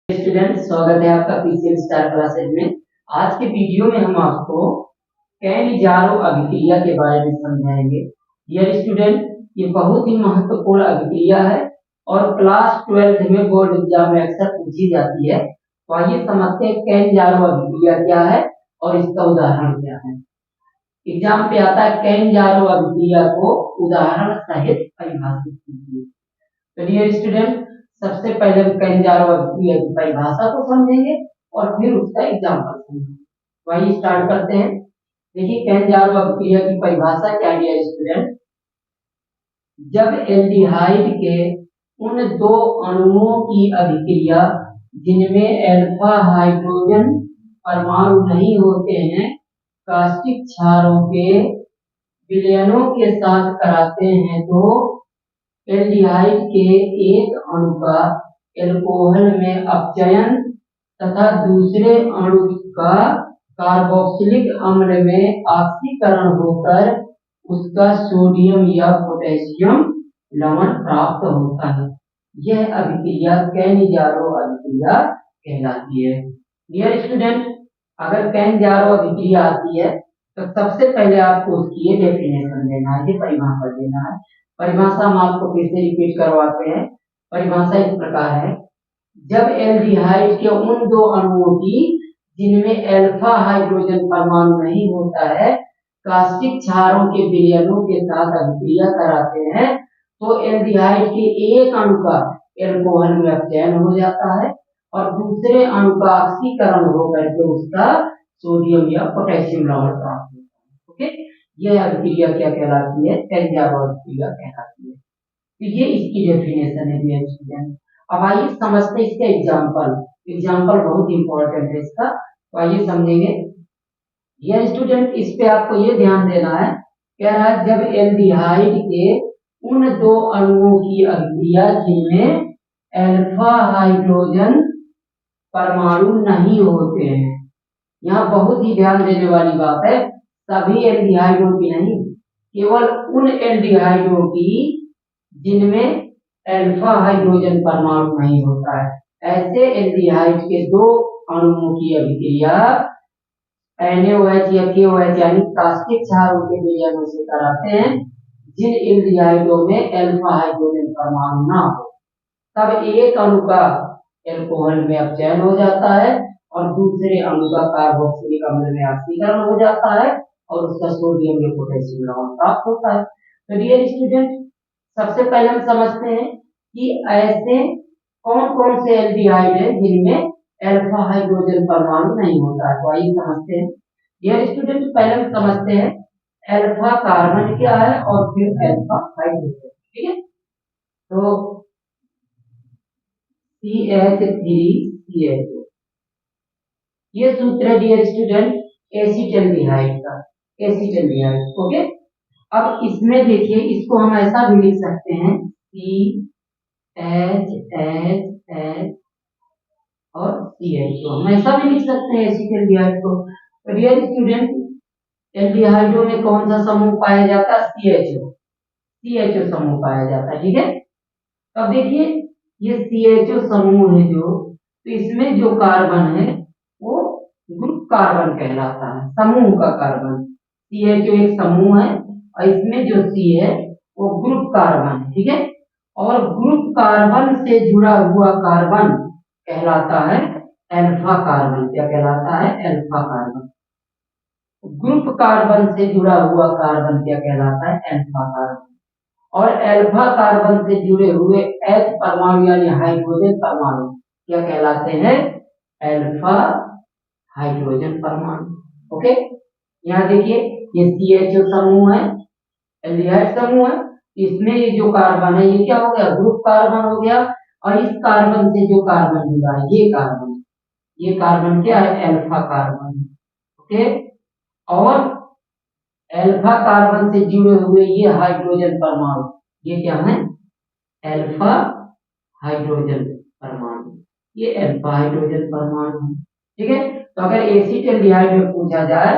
Student, स्वागत है आपका पीसीएम स्टार क्लासेज में। आज के वीडियो में हम आपको कैन-जारो अभिक्रिया के बारे में समझाएंगे। डियर स्टूडेंट, ये बहुत ही महत्वपूर्ण अभिक्रिया है और क्लास 12 में बोर्ड एग्जाम में अक्सर पूछी जाती है। तो आइए समझते हैं कैन-जारो अभिक्रिया क्या है और इसका उदाहरण क्या है। एग्जाम पे आता है कैन-जारो अभिक्रिया को उदाहरण सहित परिभाषित कीजिए। तो डियर स्टूडेंट, सबसे पहले हम कैन-जारो अभिक्रिया की परिभाषा को समझेंगे और फिर उसका एग्जांपल समझेंगे। वही स्टार्ट करते हैं। देखिए कैन-जारो अभिक्रिया की परिभाषा क्या है डियर स्टूडेंट। जब एल्डिहाइड के उन दो अणुओं की अभिक्रिया जिनमें अल्फा हाइड्रोजन परमाणु नहीं होते हैं कास्टिक क्षारों के विलयनों के साथ कराते हैं तो एल्डिहाइड के एक अणु का एल्कोहल में अपचयन तथा दूसरे अणु का कार्बोक्सिलिक अम्ल में ऑक्सीकरण होकर उसका सोडियम या पोटेशियम लवण प्राप्त होता है। यह अभिक्रिया कैन-जारो अभिक्रिया कहलाती है। डियर स्टूडेंट, अगर कैन-जारो अभिक्रिया आती है तो सबसे पहले आपको उसकी ये डेफिनेशन देना है, परिभाषा देना है। परिभाषा हम आपको फिर से रिपीट करवाते हैं। परिभाषा इस प्रकार है। जब एल्डिहाइड के उन दो अणुओं की जिनमें अल्फा हाइड्रोजन परमाणु नहीं होता है कास्टिक क्षारों के विलयनों के साथ अभिक्रिया कराते हैं तो एल्डिहाइड के एक अणु का एल्कोहल में अपचयन हो जाता है और दूसरे अणु का ऑक्सीकरण होकर के उसका सोडियम या पोटेशियम लवण प्राप्त होता है। ओके, यह अभिक्रिया क्या कहलाती है? कैन-जारो अभिक्रिया कहलाती है। तो ये इसकी डेफिनेशन है डियर स्टूडेंट। अब आइए समझते हैं इसका एग्जांपल। एग्जांपल बहुत इंपॉर्टेंट है इसका, तो आइए समझेंगे। डियर स्टूडेंट, इस पे आपको ये ध्यान देना है। कह रहा है जब एल्डिहाइड के उन दो अणुओं की अभिक्रिया जिनमें अल्फा हाइड्रोजन परमाणु नहीं होते हैं। यहाँ बहुत ही ध्यान देने वाली बात है, सभी एल्डिहाइडों की नहीं, केवल उन एल्डिहाइडों की जिनमें अल्फा हाइड्रोजन परमाणु नहीं होता है। ऐसे एल्डिहाइड के दो अणुओं की अभिक्रिया NaOH या KOH यानी कास्टिक क्षारों के विलयनों से कराते हैं जिन एल्डिहाइडों में अल्फा हाइड्रोजन परमाणु ना हो। तब एक अणु का एल्कोहल में अपचयन हो जाता है और दूसरे अणु का कार्बोक्सिलिक अम्ल में ऑक्सीकरण हो जाता है और उसका सोडियम या पोटेशियम लवण प्राप्त होता है। तो डियर स्टूडेंट, सबसे पहले हम समझते हैं कि ऐसे कौन कौन से एल्डिहाइड है जिनमें अल्फा हाइड्रोजन परमाणु नहीं होता है। तो आइए समझते हैं। डियर स्टूडेंट, पहले हम समझते हैं अल्फा कार्बन क्या है और फिर अल्फा हाइड्रोजन। ठीक है, तो CH3CH, ये सूत्र है डियर स्टूडेंट एसिटल्डिहाइड का, एसिटल्डिहाइड। ओके, अब इसमें देखिए, इसको हम ऐसा भी लिख सकते हैं CHH और CHO, हम ऐसा भी लिख सकते हैं एसिटल्डिहाइड को। तो डियर स्टूडेंट, एल्डिहाइडों में कौन सा समूह पाया जाता है? CHO समूह पाया जाता है। ठीक है, अब देखिए ये CHO समूह है जो, तो इसमें जो कार्बन है वो ग्रुप कार्बन कहलाता है, समूह का कार्बन। CHO एक समूह है और इसमें जो C है वो ग्रुप कार्बन है। ठीक है, और ग्रुप कार्बन से जुड़ा हुआ कार्बन कहलाता है अल्फा कार्बन। क्या कहलाता है? Alpha carbon. ग्रुप कार्बन से जुड़ा हुआ कार्बन क्या कहलाता है? Alpha carbon. और अल्फा कार्बन से जुड़े हुए H परमाणु यानी हाइड्रोजन परमाणु क्या कहलाते हैं? अल्फा हाइड्रोजन परमाणु। ओके, यहाँ देखिए ये CHO समूह है, एल्डिहाइड समूह है, इसमें ये जो कार्बन है ये क्या हो गया? ग्रुप कार्बन हो गया। और इस कार्बन से जो कार्बन जुड़ा है ये कार्बन क्या है? Alpha carbon. ओके, और अल्फा कार्बन से जुड़े हुए ये हाइड्रोजन परमाणु ये क्या है? अल्फा हाइड्रोजन परमाणु, ये अल्फा हाइड्रोजन परमाणु है। ठीक है, तो अगर एसिटल्डिहाइड में पूछा जाए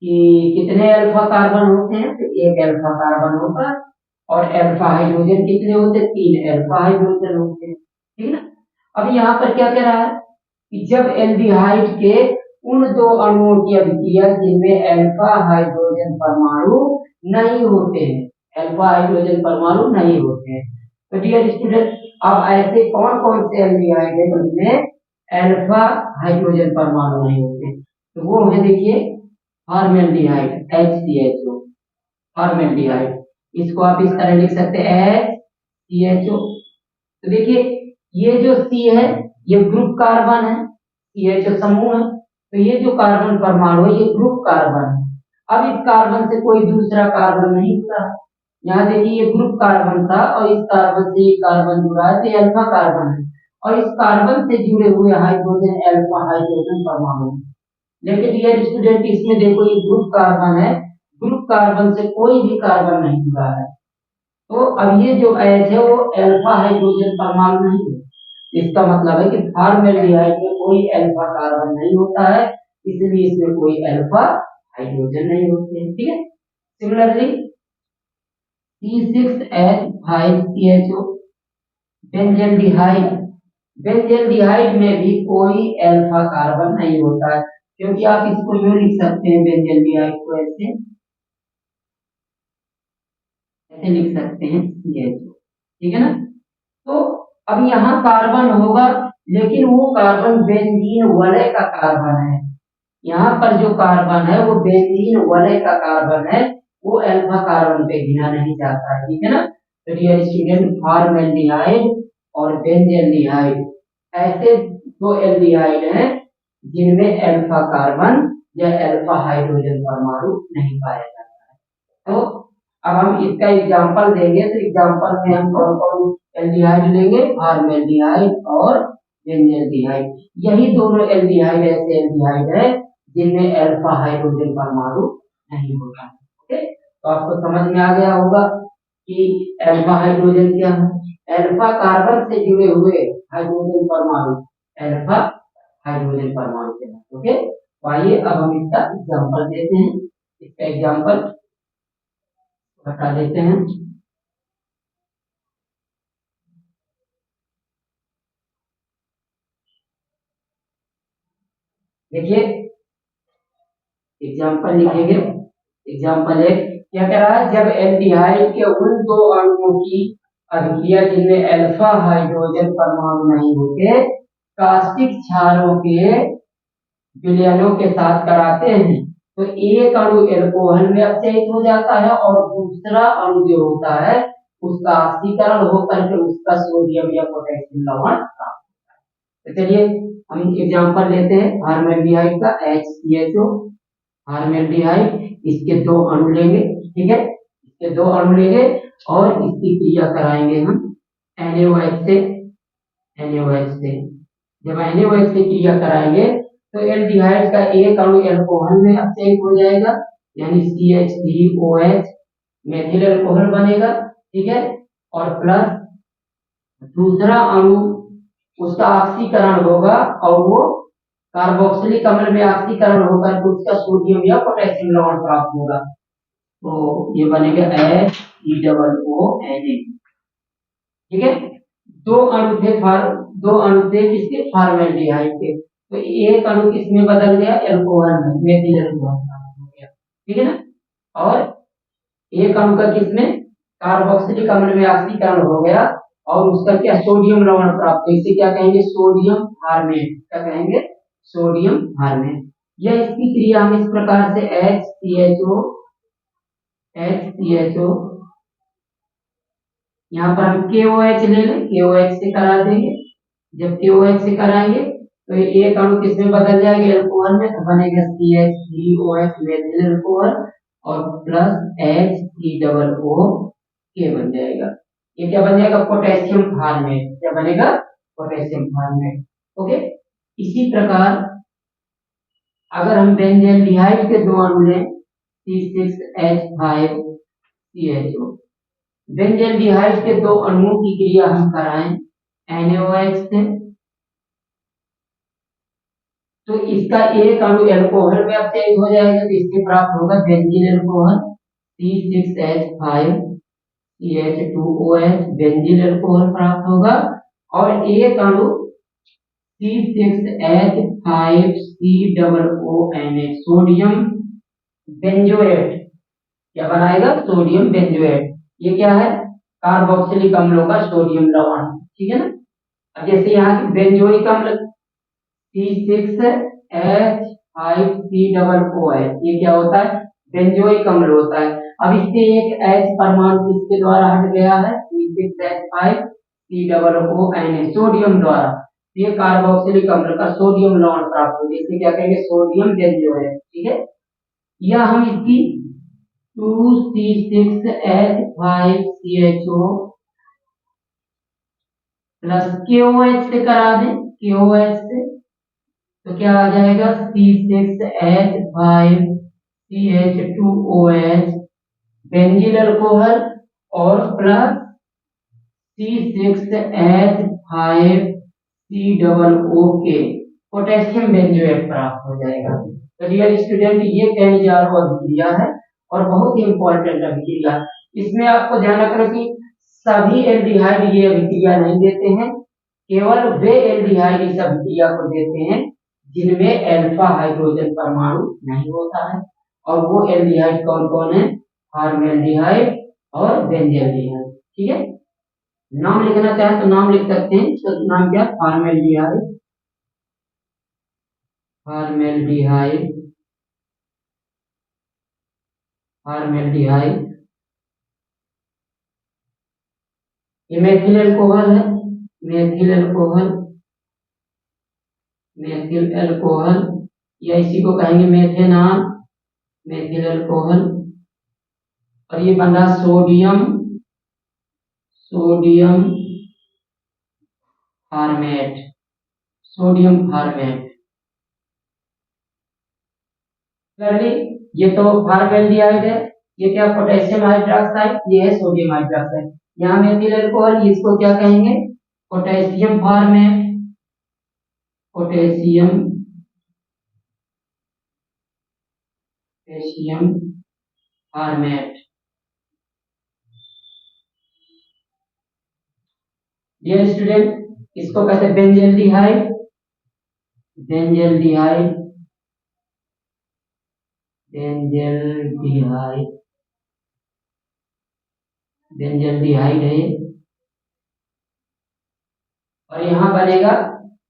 कि कितने अल्फा कार्बन होते हैं तो एक अल्फा कार्बन होता है और अल्फा हाइड्रोजन कितने होते हैं? 3 अल्फा हाइड्रोजन होते हैं। ठीक है ना, अब यहाँ पर क्या कह रहा है कि जब एल्डिहाइड के उन दो अणुओं की अभिक्रिया जिनमें अल्फा हाइड्रोजन परमाणु नहीं होते हैं, अल्फा हाइड्रोजन परमाणु नहीं होते हैं। तो डियर स्टूडेंट, अब ऐसे कौन कौन से एल्डिहाइड है जिनमें अल्फा हाइड्रोजन परमाणु नहीं होते? तो वो है, देखिए, फॉर्मेल्डिहाइड, HCHO, फॉर्मेल्डिहाइड। इसको आप इस तरह लिख सकते हैं HCHO। तो देखिए, ये जो C है ये ग्रुप कार्बन है, CHO समूह है, तो ये जो कार्बन परमाणु है ये ग्रुप कार्बन है। अब इस कार्बन से कोई दूसरा कार्बन नहीं जुड़ा। यहाँ देखिए ये ग्रुप कार्बन था और इस कार्बन से ये कार्बन जुड़ा है, तो ये अल्फा कार्बन है और इस कार्बन से जुड़े हुए हाइड्रोजन अल्फा हाइड्रोजन परमाणु। लेकिन ये स्टूडेंट इसमें देखो ये ग्रुप कार्बन है, ग्रुप कार्बन से कोई भी कार्बन नहीं जुड़ा है, तो अब ये जो H है वो अल्फा हाइड्रोजन परमाणु नहीं है। इसका मतलब है कि फॉर्मेल्डिहाइड में कोई अल्फा कार्बन नहीं होता है, इसलिए इसमें कोई अल्फा हाइड्रोजन नहीं होते हैं। ठीक है। सिमिलरली C6H5CHO, बेंजल्डिहाइड, बेंजल्डिहाइड में भी कोई अल्फा कार्बन नहीं होता है, क्योंकि आप इसको यूं लिख सकते हैं, बेंजल्डिहाइड को ऐसे ऐसे लिख सकते हैं CHO। ठीक है ना। तो अब यहाँ कार्बन होगा, लेकिन वो कार्बन बेंजीन वलय का कार्बन है। यहाँ पर जो कार्बन है वो बेंजीन वलय का कार्बन है, वो अल्फा कार्बन पे गिना नहीं जाता है। ठीक है ना। तो डियर स्टूडेंट, फॉर्मेल्डिहाइड और बेंजल्डिहाइड ऐसे दो एल्डिहाइड हैं जिनमें अल्फा कार्बन या अल्फा हाइड्रोजन परमाणु नहीं पाया जाता है। तो अब हम इसका एग्जांपल देंगे, तो एग्जांपल में हम कौन कौन एल्डिहाइड लेंगे? फॉर्मेल्डिहाइड और बेंजल्डिहाइड। यही दोनों एल्डिहाइड ऐसे एल्डिहाइड है जिनमें अल्फा हाइड्रोजन परमाणु नहीं होता। ओके, तो आपको समझ में आ गया होगा कि अल्फा हाइड्रोजन क्या है। अल्फा कार्बन से जुड़े हुए हाइड्रोजन परमाणु अल्फा हाइड्रोजन परमाणु के नाम। ओके, तो आइए अब हम इसका एग्जांपल देते हैं। इसका एग्जांपल बता देते हैं। देखिए एग्जांपल लिखेंगे। एग्जांपल एक क्या कह रहा है? जब एल्डिहाइड के उन दो अणुओं की अभिक्रिया जिनमें अल्फा हाइड्रोजन परमाणु नहीं होते कास्टिक क्षारों के विलयनों के साथ कराते हैं, तो एक अणु एल्कोहल में अपचयित हो जाता है और दूसरा अणु जो होता है उसका ऑक्सीकरण होकर के उसका सोडियम या पोटेशियम लवण प्राप्त होता है। तो चलिए हम एग्जांपल लेते हैं फॉर्मेल्डिहाइड का, HCHO, फॉर्मेल्डिहाइड, इसके दो अणु लेंगे। ठीक है, इसके दो अणु लेंगे और इसकी क्रिया कराएंगे हम NaOH से। NaOH से जब NaOH से क्रिया कराएंगे तो एल्डिहाइड का एक अणु एल्कोहल में अपचयित हो जाएगा, यानी CH3OH मेथिल अल्कोहल बनेगा। ठीक है, और प्लस दूसरा अणु उसका ऑक्सीकरण होगा और वो कार्बोक्सिलिक अम्ल में ऑक्सीकरण होकर के उसका सोडियम या पोटेशियम लवण प्राप्त होगा, तो ये बनेगा HCOONA। ठीक है, दो अणु थे किसके? फॉर्मेल्डिहाइड के, तो एक अणु किसमें बदल गया? एल्कोहल में, मेथिल अल्कोहल हो गया। ठीक है ना। और एक अणु का किसमें? कार्बोक्सिलिक अम्ल में ऑक्सीकरण हो गया और उसका क्या? सोडियम लवण प्राप्त। इसे क्या कहेंगे? सोडियम हार्मेट। क्या कहेंगे? सोडियम हार्मेट। यह इसकी क्रिया हम इस प्रकार से HCHO यहाँ पर हम KOH ले लें, KOH से करा देंगे। जब KOH से कराएंगे तो ये एक अणु किसमें बदल जाएगा? एल्कोहल में, तो बनेगा CH3OH मेथिल अल्कोहल और प्लस H3OO बन जाएगा। ये क्या बन जाएगा? Potassium format. क्या बनेगा? Potassium format. ओके, इसी प्रकार अगर हम बेंजल्डिहाइड के दो अणु लें C6H5CHO, बेंजल्डिहाइड के दो अणुओं की क्रिया हम कराएं NaOH से, तो इसका एक अणु एल्कोहल में अपचयित हो जाएगा, तो इससे प्राप्त होगा benzene alcohol C6H5CH2OH benzene alcohol प्राप्त होगा। और एक अणु C6H5COONH सोडियम बेंजोएट। क्या बनाएगा? Sodium benzoate. ये क्या है? कार्बोक्सिलिक अम्लों का सोडियम लवण, ठीक है ना। अब जैसे यहाँ की बेंजोइक अम्ल C6H5COOH, ये क्या होता है? बेंजोइक अम्ल होता है। अब इससे एक H परमाणु किसके द्वारा हट गया है? C6H5COONH सोडियम द्वारा। ये कार्बोक्सिलिक अम्ल का सोडियम लवण प्राप्त हो, इसे क्या कहेंगे? सोडियम बेंजोएट, ठीक है। या हम इसकी 2C6H5CHO प्लस KOH से करा दें, KOH से तो क्या आ जाएगा? C6H5CH2OH बेंजील अल्कोहल और प्लस C6H5COO पोटेशियम बेंजोएट प्राप्त हो जाएगा। तो डियर स्टूडेंट, ये कैनिजारो अभिक्रिया है और बहुत ही इंपॉर्टेंट अभिक्रिया। इसमें आपको ध्यान रखना कि सभी एल्डिहाइड ये अभिक्रिया नहीं देते हैं, केवल वे एल्डिहाइड इस अभिक्रिया को देते हैं जिनमें अल्फा हाइड्रोजन परमाणु नहीं होता है। और वो एल्डिहाइड कौन कौन है? फॉर्मेल्डिहाइड और बेंजील्डिहाइड, ठीक है। नाम लिखना चाहे तो नाम लिख सकते हैं। इसका नाम क्या? Formaldehyde, formaldehyde, formaldehyde. ये मेथिल अल्कोहल है, मेथिल अल्कोहल, मेथिल अल्कोहल, या इसी को कहेंगे मेथेनॉल, मेथिल अल्कोहल। और ये बन रहा sodium, sodium format, sodium format. ये तो फॉर्मेल्डिहाइड है, ये क्या? पोटेशियम हाइड्रोक्साइड, ये है सोडियम हाइड्रोक्साइड। यहाँ मेथिल अल्कोहल, इसको क्या कहेंगे? Potassium formate, potassium, potassium formate. Dear student, इसको कहते हैं बेंजील्डिहाइड, बेंजील्डिहाइड, बेंजील्डिहाइड, बेंजील्डिहाइड है। और यहाँ बनेगा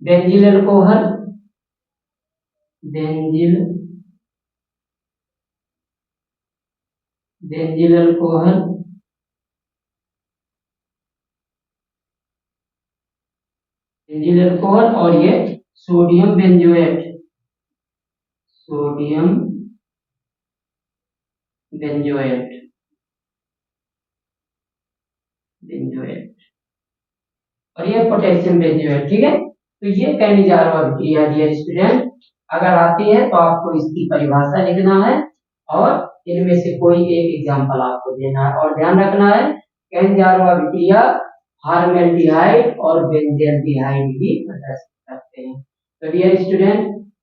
बेंजील अल्कोहल, बेंजील, बेंजील अल्कोहल, बेंजील अल्कोहल। और ये sodium benzoate, sodium benzoate, benzoate. और ये पोटेशियम बेंजोएट, ठीक है। तो ये कैनिजारो अभिक्रिया डियर स्टूडेंट, अगर आती है तो आपको इसकी परिभाषा लिखना है और इनमें से कोई एक एग्जांपल आपको देना है। और ध्यान रखना है कैनिजारो अभिक्रिया फॉर्मेल्डिहाइड और बेंजील्डिहाइड भी प्रदर्शित करते हैं। तो डियर स्टूडेंट,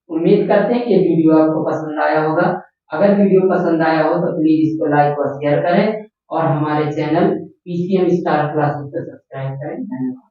उम्मीद करते हैं कि ये वीडियो आपको पसंद आया होगा। अगर वीडियो पसंद आया हो तो प्लीज इसको लाइक और शेयर करें और हमारे चैनल PCM स्टार क्लासेस को सब्सक्राइब करें। धन्यवाद।